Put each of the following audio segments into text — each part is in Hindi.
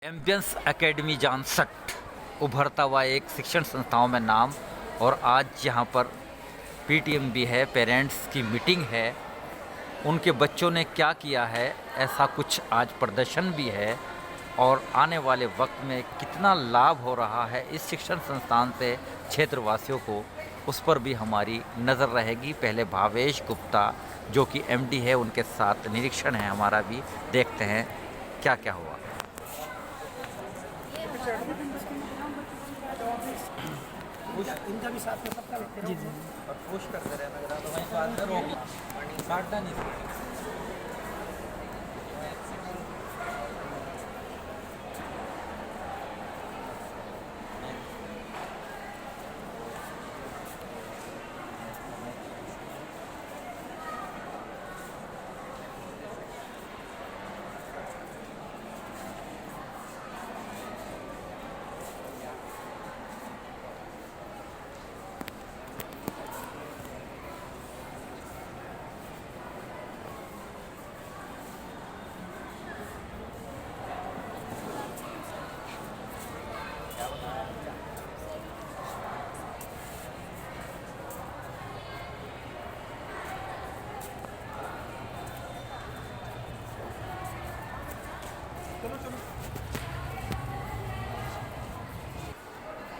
एम्बियंस एकेडमी जानसठ उभरता हुआ एक शिक्षण संस्थाओं में नाम। और आज यहाँ पर पीटीएम भी है, पेरेंट्स की मीटिंग है। उनके बच्चों ने क्या किया है ऐसा कुछ आज प्रदर्शन भी है। और आने वाले वक्त में कितना लाभ हो रहा है इस शिक्षण संस्थान से क्षेत्रवासियों को, उस पर भी हमारी नज़र रहेगी। पहले भावेश गुप्ता जो कि एमडी है, उनके साथ निरीक्षण है हमारा भी, देखते हैं क्या क्या हुआ। इनका भी साथ में सबका लगते जी जी, और पुश करते रहना जरा, तो वहीं बात में रोक काटना नहीं।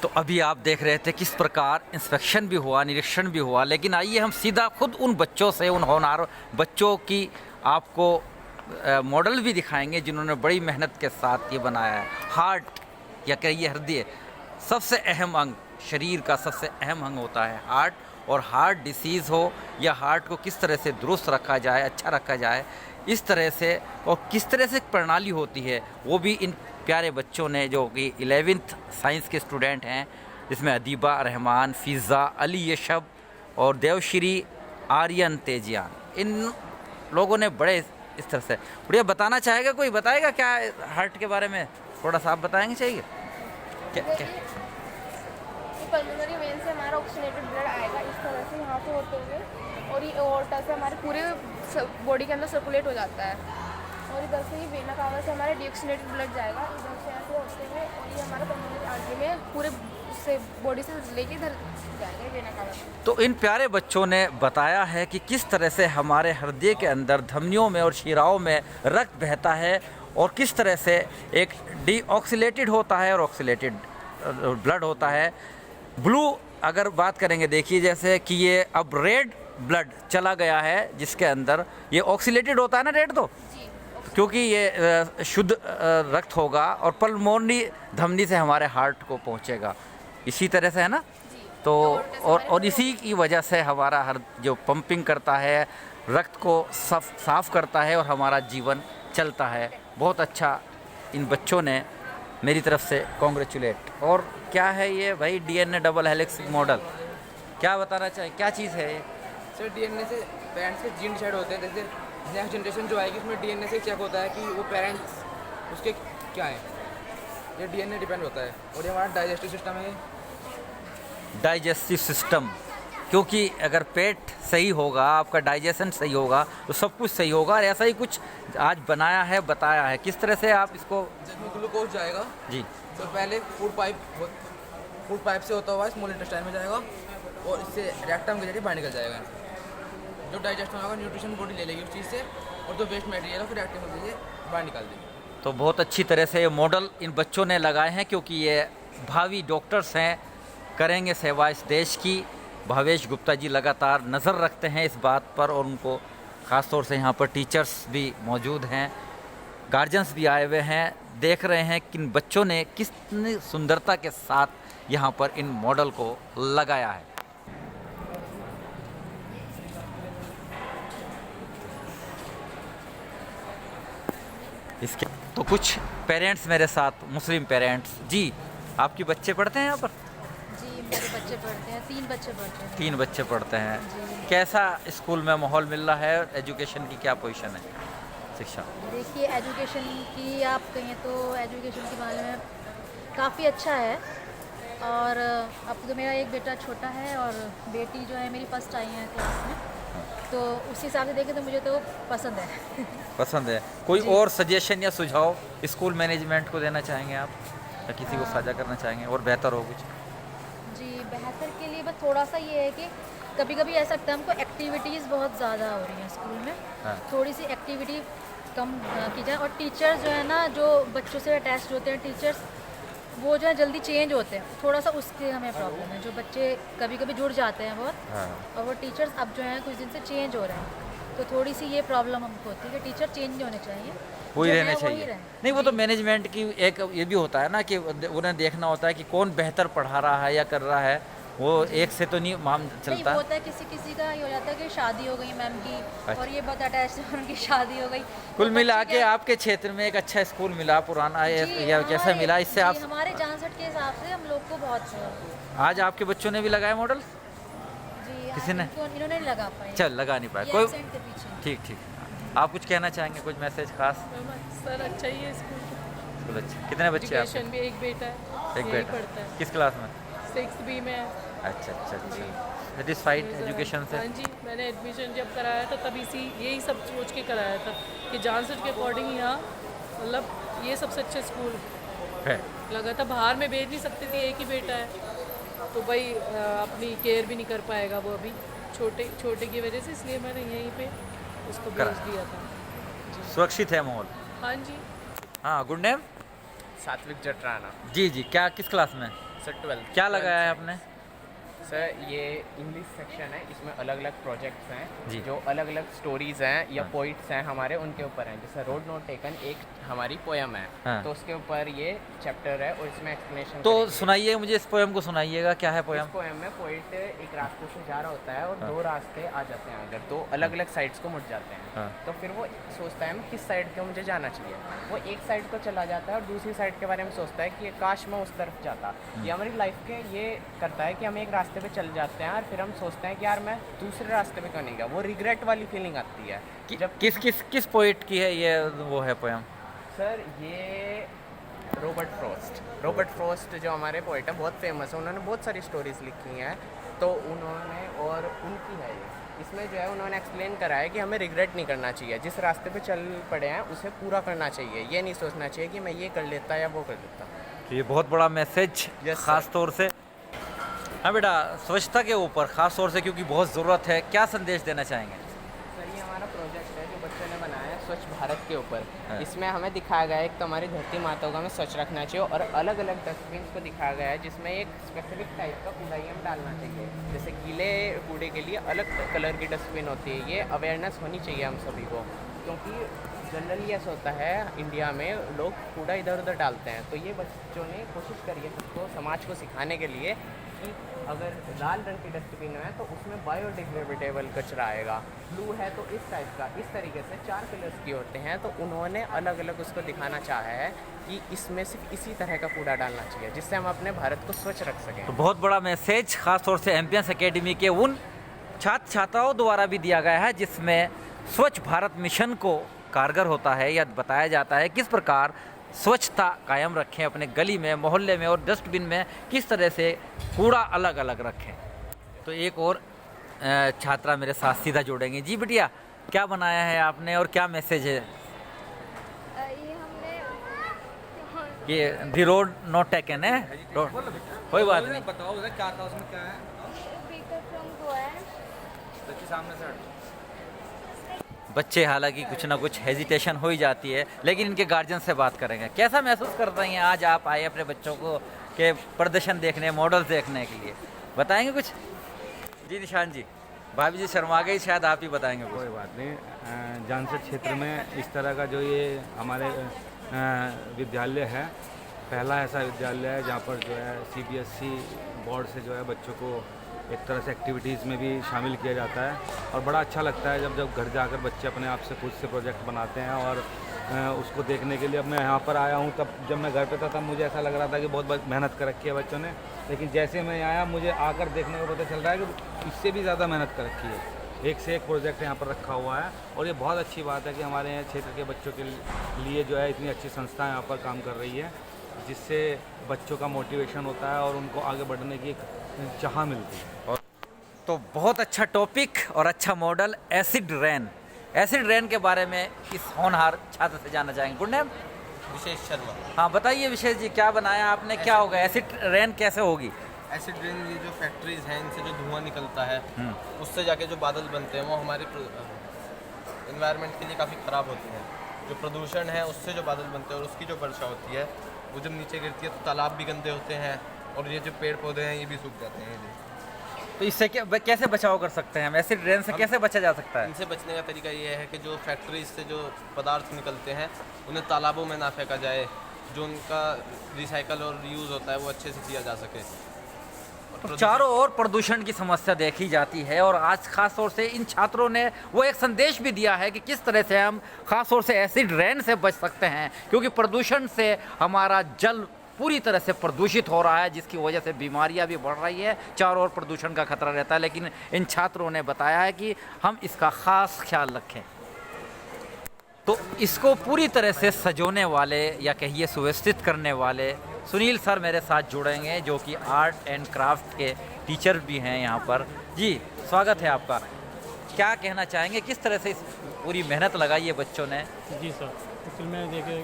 तो अभी आप देख रहे थे किस प्रकार इंस्पेक्शन भी हुआ, निरीक्षण भी हुआ। लेकिन आइए हम सीधा खुद उन बच्चों से, उन होनहार बच्चों की आपको मॉडल भी दिखाएंगे जिन्होंने बड़ी मेहनत के साथ ये बनाया है। हार्ट या कहिए हृदय, सबसे अहम अंग, शरीर का सबसे अहम अंग होता है हार्ट। और हार्ट डिसीज़ हो या हार्ट को किस तरह से दुरुस्त रखा जाए, अच्छा रखा जाए, इस तरह से, और किस तरह से प्रणाली होती है, वो भी इन प्यारे बच्चों ने, जो कि 11th साइंस के स्टूडेंट हैं, जिसमें अदीबा रहमान, फ़िज़ा, अली यशब और देवश्री आर्यन तेजियान, इन लोगों ने बड़े इस तरह से। बढ़िया, बताना चाहेगा कोई? बताएगा क्या हार्ट के बारे में? थोड़ा सा आप बताएंगे, चाहिए क्या? पल्मोनरी वेन से हमारा ऑक्सीजनेटेड ब्लड आएगा इस तरह से यहाँ से होते हुए, और ये एओर्टा से हमारे पूरे बॉडी के अंदर सर्कुलेट हो जाता है। और इधर से ये वेना कावा से हमारे डीऑक्सीजनेटेड ब्लड जाएगा इधर से ऐसे होते हुए, और ये हमारा पल्मोनरी आर्टरी में पूरे से बॉडी से लेके इधर जाएगा वेना कावा। तो इन प्यारे बच्चों ने बताया है कि किस तरह से हमारे हृदय के अंदर धमनियों में और शिराओं में रक्त बहता है, और किस तरह से एक डीऑक्सीलेटेड होता है और ऑक्सीलेटेड ब्लड होता है। ब्लू अगर बात करेंगे, देखिए जैसे कि ये अब रेड ब्लड चला गया है, जिसके अंदर ये ऑक्सीलेटेड होता है ना, रेड, तो क्योंकि ये शुद्ध रक्त होगा और पल्मोनरी धमनी से हमारे हार्ट को पहुंचेगा, इसी तरह से, है ना। तो और इसी की वजह से हमारा हर जो पंपिंग करता है, रक्त को साफ करता है और हमारा जीवन चलता है। बहुत अच्छा, इन बच्चों ने मेरी तरफ से कॉन्ग्रेचुलेट। और क्या है ये भाई? डीएनए डबल हेलिक्स मॉडल, क्या बताना चाहिए, क्या चीज़ है ये? सर, डीएनए से पेरेंट्स के जीन डिसाइड होते हैं। जैसे नेक्स्ट जनरेशन जो आएगी उसमें डीएनए से चेक होता है कि वो पेरेंट्स उसके क्या है, ये डीएनए डिपेंड होता है। और ये हमारा डाइजेस्टिव सिस्टम है। डाइजेस्टिव सिस्टम, क्योंकि अगर पेट सही होगा, आपका डाइजेशन सही होगा, तो सब कुछ सही होगा। और ऐसा ही कुछ आज बनाया है, बताया है किस तरह से आप इसको। जिसमें ग्लूकोज जाएगा जी, तो पहले फूड पाइप से होता हुआ स्मॉल इंटेस्टाइन में जाएगा, और इससे रेक्टम के जरिए बाहर निकल जाएगा। जो डाइजेस्ट होगा न्यूट्रिशन बॉडी ले लेगी उस चीज़ से, और जो वेस्ट मटेरियल है फिर रेक्टम के जरिए बाहर निकाल देगी। तो बहुत अच्छी तरह से ये मॉडल इन बच्चों ने लगाए हैं, क्योंकि ये भावी डॉक्टर्स हैं, करेंगे सेवा इस देश की। भावेश गुप्ता जी लगातार नज़र रखते हैं इस बात पर, और उनको ख़ास तौर से यहाँ पर टीचर्स भी मौजूद हैं, गार्जियंस भी आए हुए हैं, देख रहे हैं कि इन बच्चों ने कितनी सुंदरता के साथ यहाँ पर इन मॉडल को लगाया है। इसके तो कुछ पेरेंट्स मेरे साथ, मुस्लिम पेरेंट्स जी। आपके बच्चे पढ़ते हैं यहाँ पर? जी, मेरे बच्चे पढ़ते हैं, 3 बच्चे पढ़ते हैं। 3 बच्चे पढ़ते हैं। जी। कैसा स्कूल में माहौल मिल रहा है? एजुकेशन की क्या पोजीशन है, शिक्षा? देखिए, एजुकेशन की आप कहें तो एजुकेशन के मामले में काफ़ी अच्छा है। और अब तो मेरा एक बेटा छोटा है और बेटी जो है मेरी फर्स्ट आई है क्लास में। तो उस हिसाब से देखें तो मुझे तो पसंद है। पसंद है। कोई और सजेशन या सुझाव स्कूल मैनेजमेंट को देना चाहेंगे आप, या किसी को साझा करना चाहेंगे और बेहतर हो कुछ? जी, बेहतर के लिए बस थोड़ा सा ये है कि कभी कभी ऐसा लगता है हमको एक्टिविटीज़ बहुत ज़्यादा हो रही हैं स्कूल में, हाँ। थोड़ी सी एक्टिविटी कम की जाए। और टीचर्स जो है ना, जो बच्चों से अटैच्ड होते हैं टीचर्स, वो जो है जल्दी चेंज होते हैं, थोड़ा सा उसके हमें प्रॉब्लम है। जो बच्चे कभी कभी जुड़ जाते हैं बहुत, हाँ। और वो टीचर्स अब जो हैं कुछ दिन से चेंज हो रहे हैं, तो थोड़ी सी ये प्रॉब्लम हमको होती है कि टीचर चेंज नहीं होने चाहिए, वही जो रहने है वही चाहिए। रहें। नहीं, वो तो मैनेजमेंट की एक ये भी होता है ना कि उन्हें देखना होता है कि कौन बेहतर पढ़ा रहा है या कर रहा है, वो एक से तो नहीं माम नहीं, चलता। वो होता है किसी किसी का ये हो जाता है कि शादी हो गई मैम की, अच्छा। और ये बहुत अटैच है, उनकी शादी हो गई। कुल तो मिला बच्चे के क्या- आपके क्षेत्र में एक अच्छा स्कूल मिला पुराना, जी, या कैसा हमारे- मिला इससे जी, आप? हमारे जानसठ के हिसाब से हम लोग को बहुत आज आपके बच्चों ने भी लगाया मॉडल? जी, किसी आज ने? इन्होंने नहीं लगा पाए, चल, लगा नहीं पाया ये कोई। absent के पीछे। ठीक ठीक। आप कुछ कहना चाहेंगे, कुछ मैसेज खास? सर अच्छा ही है स्कूल, स्कूल अच्छा। कितने बच्चे आपके? एजुकेशन भी एक बेटा है, एक यही बेटा पढ़ता है, किस क्लास में? 6th बी में है। अच्छा अच्छा अच्छा। सेटिस्फाइड एजुकेशन से? हाँ जी, मैंने एडमिशन जब कराया था तब यही सब सोच के कराया था कि जानसठ के अकॉर्डिंग यहाँ मतलब ये सबसे अच्छे स्कूल है। लगा था। बाहर में भेज नहीं सकती थी, एक ही बेटा है, तो भाई अपनी केयर भी नहीं कर पाएगा वो अभी छोटे की वजह से, इसलिए मैंने यहीं पे उसको भेज दिया था। सुरक्षित है माहौल? हाँ जी। हाँ, गुड नेम? सात्विक जटराना। जी जी। क्या, किस क्लास में? Sir 12th। क्या लगाया है आपने? सर ये इंग्लिश सेक्शन है, इसमें अलग अलग प्रोजेक्ट्स जी। हैं जो अलग अलग स्टोरीज़ हैं या हाँ। पोइट्स हैं हमारे, उनके ऊपर हैं। जैसे रोड नॉट टेकन एक हमारी पोयम है, हाँ। तो उसके ऊपर ये चैप्टर है और इसमें एक्सप्लेनेशन। तो सुनाइए मुझे, इस पोएम को सुनाइएगा, क्या है इस पोएम? पोयम में पोइट एक रास्ते से जा रहा होता है और हाँ। दो रास्ते आ जाते हैं, अगर दो अलग अलग साइड्स को मुड़ जाते हैं, हाँ। तो फिर वो सोचता है मैं किस साइड को मुझे जाना चाहिए। वो एक साइड को चला जाता है और दूसरी साइड के बारे में सोचता है कि ये काश मैं उस तरफ जाता। ये हमारी लाइफ के ये करता है कि हम एक रास्ते पे चल जाते हैं और फिर हम सोचते हैं कि यार मैं दूसरे रास्ते पे क्यों नहीं गया। वो रिग्रेट वाली फीलिंग आती है। जब किस पोइट की है ये, वो है पोएम? सर ये रॉबर्ट फ्रॉस्ट जो हमारे पोइट हैं, बहुत फेमस है, उन्होंने बहुत सारी स्टोरीज लिखी हैं, तो उन्होंने और उनकी है ये। इसमें जो है उन्होंने एक्सप्लेन करा है कि हमें रिग्रेट नहीं करना चाहिए, जिस रास्ते पे चल पड़े हैं उसे पूरा करना चाहिए। ये नहीं सोचना चाहिए कि मैं ये कर लेता या वो कर लेता। तो ये बहुत बड़ा मैसेज Yes, खास तौर से। हाँ बेटा, स्वच्छता के ऊपर खास तौर से क्योंकि बहुत ज़रूरत है, क्या संदेश देना चाहेंगे? सर ये हमारा प्रोजेक्ट है जो बच्चों ने बनाया है स्वच्छ भारत के ऊपर। हाँ। इसमें हमें दिखाया गया है एक तो हमारी धरती माता को हमें स्वच्छ रखना चाहिए, और अलग अलग डस्टबिन को दिखाया गया है जिसमें एक स्पेसिफिक टाइप का कूड़ा ही हम डालना चाहिए। जैसे गीले कूड़े के लिए अलग कलर की डस्टबिन होती है। ये अवेयरनेस होनी चाहिए हम सभी को, क्योंकि जनरली ऐसा होता है इंडिया में लोग कूड़ा इधर उधर डालते हैं। तो ये बच्चों ने कोशिश करी है सबको, समाज को सिखाने के लिए कि अगर लाल रंग की डस्टबिन है तो उसमें बायोडिग्रेडेबल कचरा आएगा, ब्लू है तो इस टाइप का। इस तरीके से 4 कलर्स की होते हैं, तो उन्होंने अलग अलग उसको दिखाना चाहा है कि इसमें सिर्फ इसी तरह का कूड़ा डालना चाहिए, जिससे हम अपने भारत को स्वच्छ रख सकें। तो बहुत बड़ा मैसेज खास तौर से एमपीएस एकेडमी के उन छात्र छात्राओं द्वारा भी दिया गया है, जिसमें स्वच्छ भारत मिशन को कारगर होता है या बताया जाता है किस प्रकार स्वच्छता कायम रखें अपने गली में, मोहल्ले में, और डस्टबिन में किस तरह से कूड़ा अलग अलग रखें। तो एक और छात्रा मेरे साथ सीधा जोड़ेंगे। जी बिटिया, क्या बनाया है आपने और क्या मैसेज है? ये हमने ये दी रोड नॉट टेकन है, कोई बात नहीं। बताओ क्या था उसमें, क्या है? स्पीकर फ्रॉम गोवा सामने से बच्चे हालांकि कुछ ना कुछ हेजिटेशन हो ही जाती है, लेकिन इनके गार्जियन से बात करेंगे। कैसा महसूस कर रही हैं आज आप आए अपने बच्चों को के प्रदर्शन देखने, मॉडल्स देखने के लिए? बताएंगे कुछ? जी निशान जी, भाभी जी शर्मा गई, शायद आप ही बताएंगे कुछ। कोई बात नहीं। जानसठ क्षेत्र में इस तरह का जो ये हमारे विद्यालय है, पहला ऐसा विद्यालय है जहाँ पर जो है CBSE बोर्ड से जो है बच्चों को एक तरह से एक्टिविटीज़ में भी शामिल किया जाता है, और बड़ा अच्छा लगता है जब घर जाकर बच्चे अपने आप से खुद से प्रोजेक्ट बनाते हैं। और उसको देखने के लिए अब मैं यहाँ पर आया हूँ, तब जब मैं घर पे था तब मुझे ऐसा लग रहा था कि बहुत मेहनत कर रखी है बच्चों ने, लेकिन जैसे मैं आया मुझे आकर देखने को पता चल रहा है कि इससे भी ज़्यादा मेहनत कर रखी है। एक से एक प्रोजेक्ट यहाँ पर रखा हुआ है, और ये बहुत अच्छी बात है कि हमारे यहाँ क्षेत्र के बच्चों के लिए जो है इतनी अच्छी संस्था यहाँ पर काम कर रही है, जिससे बच्चों का मोटिवेशन होता है और उनको आगे बढ़ने की एक चाह मिलती है। तो तो बहुत अच्छा टॉपिक और अच्छा model acid rain. Acid rain के बारे में इस होनहार छात्र से जानना चाहेंगे। Good name? विशेष शर्मा। हाँ बताइए विशेष जी, क्या बनाया आपने, क्या होगा एसिड रेन, कैसे होगी? एसिड रेन, ये जो फैक्ट्रीज हैं इनसे जो धुआं निकलता है उससे जाके जो बादल बनते हैं वो हमारे इन्वायरमेंट के लिए काफ़ी ख़राब होते हैं। जो प्रदूषण है उससे जो बादल बनते हैं और उसकी जो वर्षा होती है वो जब नीचे गिरती है तो तालाब भी गंदे होते हैं और ये जो पेड़ पौधे हैं ये भी सूख जाते हैं। तो इससे कैसे बचाव कर सकते हैं हम? एसिड रेन से कैसे बचा जा सकता है? इनसे बचने का तरीका ये है कि जो फैक्ट्रीज से जो पदार्थ निकलते हैं उन्हें तालाबों में ना फेंका जाए, जो उनका रिसाइकल और रीयूज़ होता है वो अच्छे से किया जा सके। तो चारों ओर प्रदूषण की समस्या देखी जाती है और आज खास तौर से इन छात्रों ने वो एक संदेश भी दिया है कि किस तरह से हम खास तौर से एसिड रेन से बच सकते हैं, क्योंकि प्रदूषण से हमारा जल पूरी तरह से प्रदूषित हो रहा है, जिसकी वजह से बीमारियां भी बढ़ रही है, चारों ओर प्रदूषण का खतरा रहता है। लेकिन इन छात्रों ने बताया है कि हम इसका खास ख्याल रखें। तो इसको पूरी तरह से सजोने वाले या कहिए सुव्यवस्थित करने वाले सुनील सर मेरे साथ जुड़ेंगे, जो कि आर्ट एंड क्राफ्ट के टीचर भी हैं यहाँ पर। जी स्वागत है आपका। क्या कहना चाहेंगे, किस तरह से इस पूरी मेहनत लगाई है बच्चों ने? जी सर, एक्चुअल में देखिए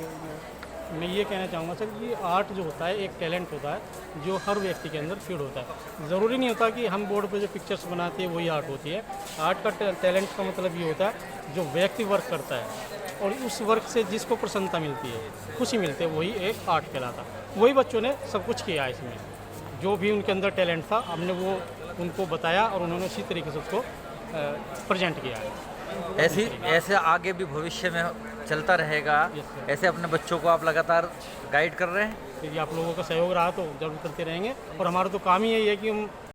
मैं ये कहना चाहूँगा सर, ये आर्ट जो होता है एक टैलेंट होता है जो हर व्यक्ति के अंदर फीड होता है। ज़रूरी नहीं होता कि हम बोर्ड पे जो पिक्चर्स बनाते हैं वही आर्ट होती है। आर्ट का टैलेंट का मतलब ये होता है जो व्यक्ति वर्क करता है और उस वर्क से जिसको प्रसन्नता मिलती है, खुशी मिलती है, वही एक आर्ट कहलाता है। वही बच्चों ने सब कुछ किया है इसमें, जो भी उनके अंदर टैलेंट था हमने वो उनको बताया और उन्होंने उसी तरीके से उसको प्रेजेंट किया है। ऐसे आगे भी भविष्य में चलता रहेगा? ऐसे अपने बच्चों को आप लगातार गाइड कर रहे हैं? यदि आप लोगों का सहयोग रहा तो जरूर करते रहेंगे और हमारा तो काम ही यही है कि हम